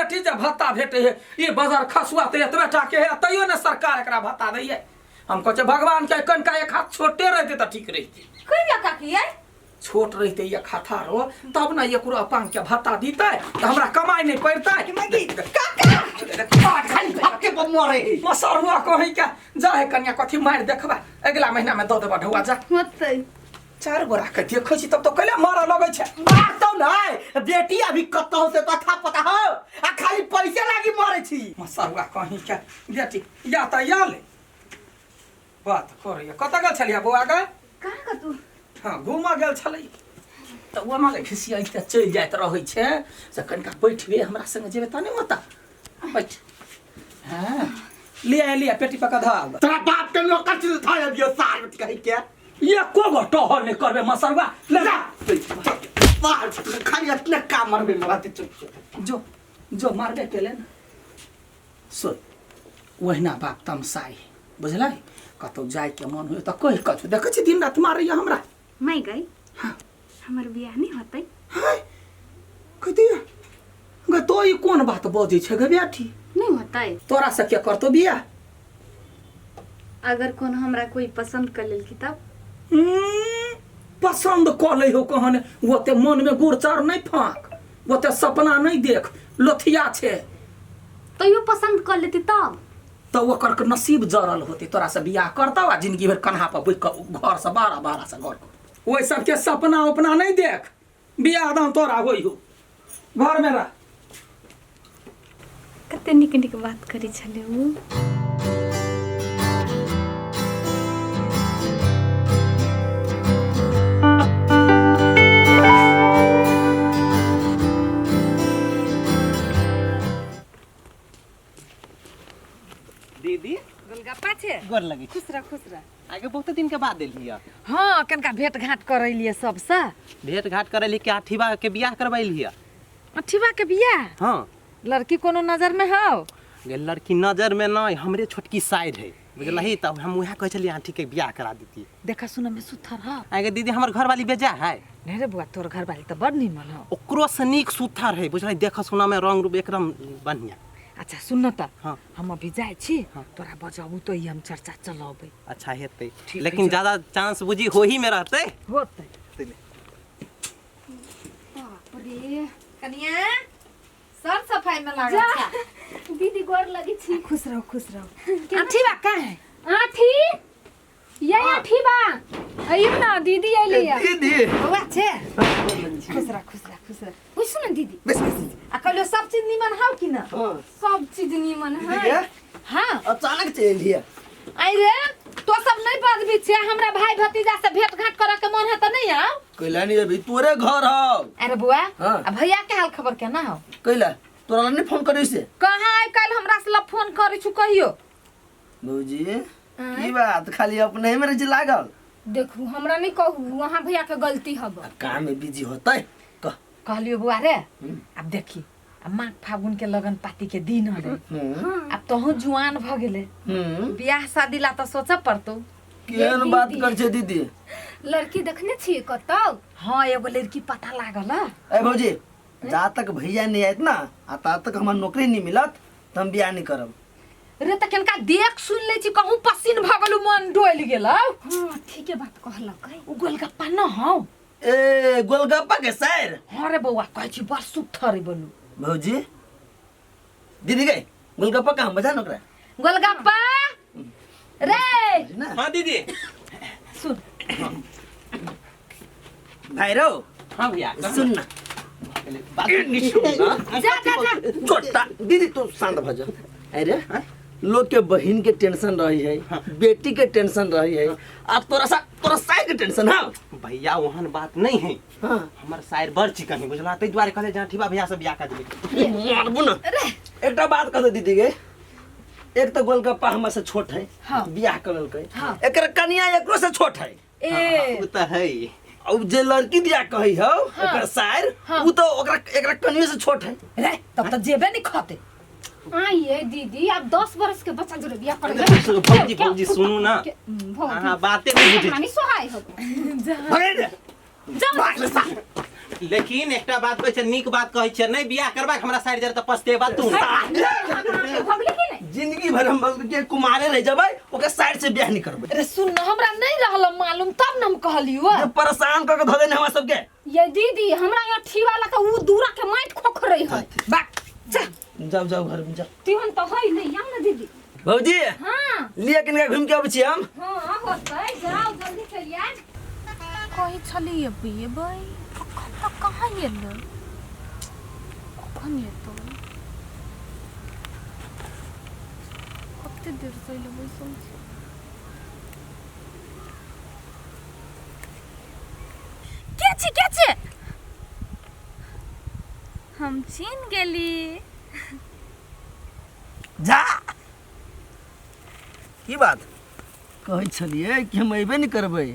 बेटी जब भत्ता भेटे है ये बाजार खसुआ तो एतबे टाके है तैयो ने सरकार एकरा भत्ता दै है। हम कहे भगवान के कनका एक हाथ छोटे रहते तो ठीक रहते। कहिया काकी है छोट रहते ये खाता रो तब ना ये पूरा पांग के भत्ता दीते तो हमरा कमाई नहीं पड़ता कि मगी काका खाली भाग के मरे मसरुआ कहि के जाए कन्या कथि मार देखबा अगला महीना में द देबा ढौआ जा होतै 4 गोरा के देखै छी तब तो कले मारा लगै छै। मारतौ नै बेटी अभी कतौ से कथा पता हो आ खाली पैसे लागी मरे छी। मसरुआ कहि के बेटी या त या ले बात करिए कत गेल छलिया बौआ गे कहाँ का तू हां घुमा गेल छलै त ओना ले खिसिया त चल जाइत रहै छै से कनका बैठबे हमरा संग जेबे त नै होता बैठ। हां लिया पेटी पका धाग तोरा बाप के नौकर चीज था अभी सार में कहि के ये को गो टहल नहीं करबे मसरुआ ले जा मार खाली इतना काम मरबे मराते चुप जो मारबे केले न सो वहिना बाप तमसाई बुझलै कतौ जाय के मन होय त कहि कछु देखै छी दिन रात मारैय हमरा। मैं गई हां हमर बियाह नहीं होतै हाय कहिया ग तो ई कोन बात बजै छै ग बेटी नहीं होतै तोरा से के करतो बियाह अगर कोन हमरा कोई पसंद कर लेल की तब पसंद क ले हो कहने वो ते मन में गुड़चार नहीं फाक वो ते सपना नहीं देख लोथिया छे तैयो पसंद कर लेती तब तो ओकर के नसीब जरल होती तोरा से बियाह करता आ जिंदगी भर कन्हा पर बैठ के घर से 12 से घर कर ओइ सब के सपना उपना नहीं देख बियाह दाम तोरा होई हो घर में रह कते निक निक बात करी छले उ दीदी गोलगप्पा छे गोर लगी खुश रह आगे बहुत दिन के बाद एलिया हाँ कनका भेंट घाट करैलिए सबसे भेंट घाट करे ली के आठीबा के बियाह करबैलिया अठीबा के बियाह हाँ लड़की कोनो नजर में हो गे लड़की नजर में नहीं हमरे छोटकी साइड है बुझलही तब हम वह कह चलिए आंटी के बियाह करा देती। देखा सुना में सुथर है आगे दीदी हमर घर वाली बेजा है नहीं रे बुआ तोर घर वाली तो बड़ नीमन हो ओकरो से नीक सुथर है बुझलही देखा सुना में रंग रूप एकदम बढ़िया। अच्छा सुन त हाँ। हम अभी जाए छी हाँ। तोरा बजाबू तो ही हम चर्चा चलाबे अच्छा हेतै ठीक लेकिन है, ज्यादा चांस बुझी हो ही में रहते। होतै बाप रे कनिया सर सफाई में लागल छै दीदी गोर लगी छी खुश रहो अठीबा का है आठी ये आठी बा अइब ना दीदी आइलिया दीदी बुआ छे खुश रह ओइ सुन दीदी बस आ कहलो सब चीज नीमन हाउ कि ना हां सब चीज नीमन है दीदी हाँ अचानक चल लिया आई रे तो सब नहीं बदबी छे हमरा भाई भतीजा से भेंट घाट करे के मन है त नहीं आओ कइला नहीं अभी तोरे घर हो अरे बुआ हाँ। आ भैया के हाल खबर केना हो कइला तोरा नहीं फोन करी से कहाँ आई कल हमरा से फोन करी छु कहियो भौजी की बात खाली अपने ही मेरे जी लागल देखू हमरा नहीं कहू वहां भैया के गलती हब काम में बिजी होतै कह कहलियो बुआ रे अब देखी अब माघ फागुन के लगन पाती के दिन हले अब तोहू जुआन भ गेले बियाह शादी ला तो सोच पड़तो केहन बात कर छे दीदी लड़की देखने छी कतौ हाँ एगो लड़की पता लागल ए भौजी जा तक भैया नहीं आयत ना आ ता तक हमार नौकरी नहीं मिलत त हम बियाह नहीं करब। रे त केनका देख सुन ले छी कहूं पसीन भगलु मन डोल गेल हां ठीक है बात कहलक उ गोलगप्पा न हौ ए गोलगप्पा के सैर हाँ रे बौआ कहै छी बड़ सुथर बोलू भौजी दीदी गए गोलगप्पा कहाँ बजा नोकरा गोलगप्पा रे ना हाँ दीदी सुन भाई रो हाँ भैया सुन ना बात नहीं सुनना जा जा जा छोटा दीदी तो शांत भ जा अरे लोग के बहन के टेंशन रही है बेटी के टेंशन रही है अब तोरा साई के टेंशन है भैया वहन बात नहीं है हां हमर शायर बड़ चिकन है बुझला तै द्वारे कहले जहाँ ठीबा भैया से बियाह कर देबे मारबो ना एकटा बात कह दे दीदी गे एक तो गोलगप्पा हमर से छोट है बियाह करल के एकर कन्या एकरो से छोट है ए उ त है अब जे लड़की बियाह कही हो एकर शायर उ तो ओकरा एकरा कन्या से छोट है रे तब त जेबे नहीं खाते ये दीदी आप 10 वर्ष के बच्चा जोड़े बियाह कर भौजी भौजी सुनू ना हां बातें नहीं बुझी कहानी सोहाय हो भगे दे जा बात ले सा लेकिन एकटा बात कहै छै नीक बात कहै छै नहीं बियाह करबा हमरा साइड जर त पछतेबा तू भगले की नहीं जिंदगी भर हम के कुमारे रह जबै ओके साइड से ब्याह नहीं करबै। अरे सुन न हमरा नहीं रहल मालूम तब न हम कहलियो जे परेशान क के धो देने हमरा सबके। ये दीदी हमरा यहाँ ठीवाला का वो दूरा के माइट खोखरई है बात जाओ जाओ घर में जाओ। तिहन तो है नहीं हम ना दीदी। भौजी हां लिए किनका घूम के आबै छी हम। हां होतै जाओ जल्दी चलिए। कहीं चलिए बिये भाई कहाँ ये लो कौन ये तो कितने देर से लो भाई समझ क्या चे हम चीन गेली जा की बात कहै छलिए कि हम अइबे नहीं करबै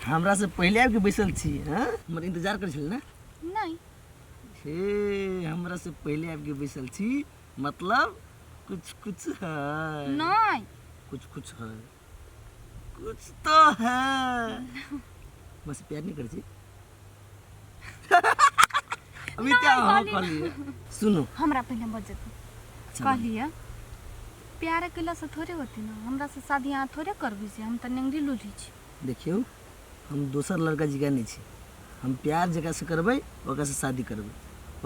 हमरा से पहले आके बैसल छी। हां हमर इंतजार करै छल ना। नहीं हे हमरा से पहले आके बैसल छी मतलब कुछ कुछ है। नहीं कुछ है कुछ तो है। बस प्यार नहीं कर छी अभी क्या हो कहलिए सुनो हमरा पहले बजत कहलिए प्यार अकेला से थोड़े होती ना हमरा से शादी यहाँ थोड़े करबी से हम त नेंगरी लूली छी। देखियो हम दोसर लड़का जिगा नहीं छी हम प्यार जगह से करबै ओकरा से शादी करबै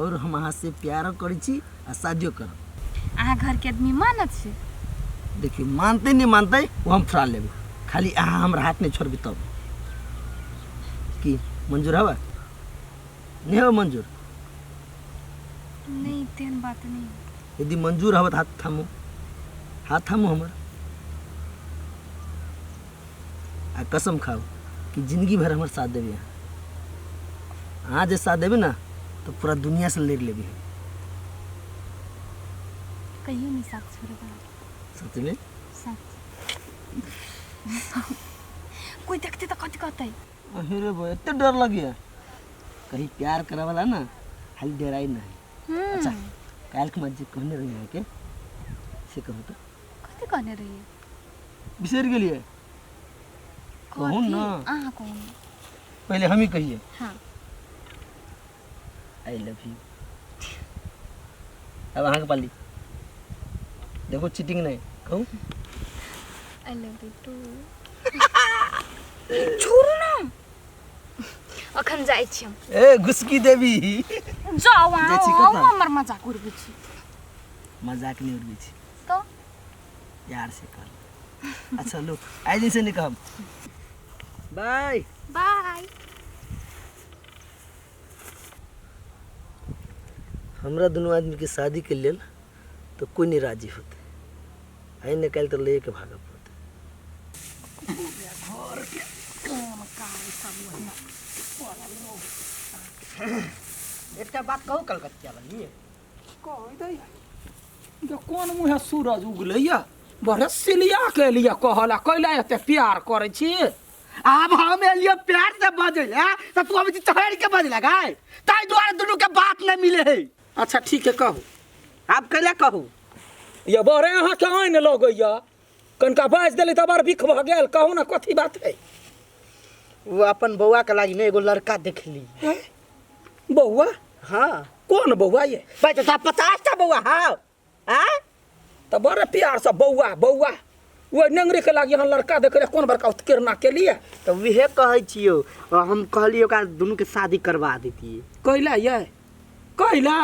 और हम अहाँ से प्यार करै छी आ शादियो करब। अहाँ घर के आदमी मानत छै। देखियो मानते नहीं मानते वो हम फरा लेबै खाली अहाँ हमरा हाथ नहीं छोड़बै तब की मंजूर हवा नहीं हो मंजूर। नहीं तेन बात नहीं यदि मंजूर हवा हाथ थामो हमर आ कसम खाओ कि जिंदगी भर हमर साथ देबे। अहाँ जे साथ देबे ना तो पूरा दुनिया से लेर लेबे। कहियो नहीं साथ छोड़ेगा सच में साथ कोई देखते तो कथी कहते अरे भाई इतना डर लगे कहीं प्यार करे वाला ना खाली डराई ना है। अच्छा काल के मत कहने रही है के से कहो तो कथी कहने रही है बिसर गेलिए कहूँ ना कौन पहले हम ही कहिए हाँ आई लव यू। अब अहाँ के पाली देखो चीटिंग नहीं कहूँ आई लव यू टू छोड़ ना अखन जाई छी हम ए घुसकी देवी जाओ आओ हमर मजाक उड़बे छी मजाक नहीं उड़बे छी तो यार से कर। अच्छा लो आई दिन से निकल बाय बाय। हमरा दोनों आदमी के शादी के लेल तो कोई नहीं राजी होते आई निकाल तो लेके भागा पड़ते। एकटा बात कहू कलकत्ता वाली कह दे जो कोन मुहे सूरज उगलैया बड़े सिलिया के लिए कहला कैला एते प्यार करे छी। अब हम एलिए प्यार से बजल तो तू अभी चढ़ के बजला गाय ताई द्वारा दोनों के बात नहीं मिले है। अच्छा ठीक है कहू आप कैला कहू ये बड़े अहाँ के आइन लगैया कनका बाज देली त बड़ बिख भ गेल कहू ना कथी बात है। वो अपन बउआ के लागी ने एगो लड़का देखली हैं? बउआ हाँ कौन बउआ ये भाई तो 50 टा बउआ हां आ तो बड़े प्यार से बउआ बउआ वो नंगरी के लागी यहाँ लड़का देख रहे कौन बड़का उत्कीर्णा के लिए तो वहे कहै छियो हम कहलियो का दोनों के शादी करवा देती कैला ये कैला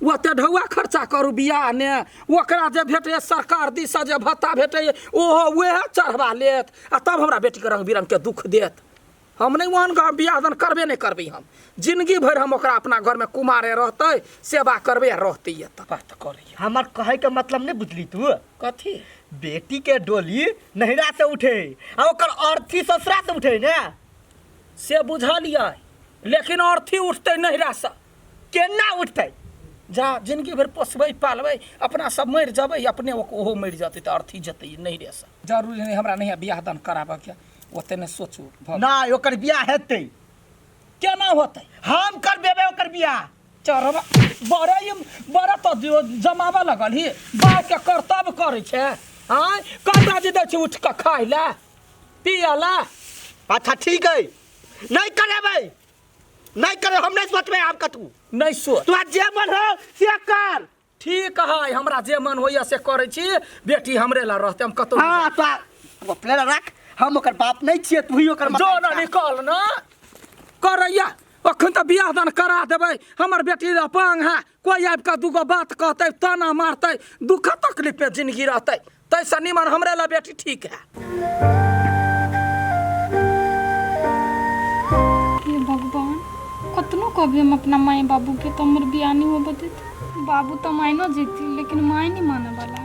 वो ते ढौआ खर्चा करू बियाह ने ओकरा जे भेटे सरकार दिस जे भत्ता भेटे ओहो वह चढ़वा लेत आ तब हमरा बेटी के रंग बिरंग के दुख देत। हम नहीं वहन का बियाह दान करबे नहीं करबे हम जिंदगी भर हम ओकरा अपना घर में कुमारे रहते सेवा करबे रहती है तब बात करे हमार कहे के मतलब नहीं बुझली तू कथी बेटी के डोली नहिरा से उठे आ ओकर अर्थी ससुरा से उठे ने से बुझलिए लेकिन अर्थी उठते नहिरा से केना उठते जा जिंदगी भर पोसबै पालबै अपना सब मर जबै अपने ओहो मर जतै तो अर्थी जतै नहीं रे से जरूरी नहीं हमरा नहीं बियाह दान कराबे के ओते ने सोचू ना ओकर बियाह हेतै केना होतै हम करबेबे ओकर बियाह चरबा बड़ा तो जमावा लगल ही बाप के कर्तव्य करे छे हां कर्जा जे दै छै उठ के खाइ ला पिया ला अच्छा ठीक है नहीं करेबै नहीं करे हम नहीं सोचबे आब कतू नहीं सोच तोरा जे मन हो से कर ठीक है हमरा जे मन होइए से करै छी बेटी हमरे ला रहते हम कतौ हां तो अपने ला रख हम ओकर बाप नहीं छिए तू ही ओकर जो ना निकल ना करैया अखन तऽ बियाह दान करा देबै हमर बेटी अपांग है कोई आबि कऽ दूगो बात कहतै ताना मारतै दुख तकलीफ पे जिंदगी रहतै तैसे निमन हमरे ला बेटी ठीक है। हे भगवान कतनो कहबे हम अपना माई बाबू के तो हमर बियाह नहीं हो बते बाबू तो मायनो जीती लेकिन माई नहीं माने वाला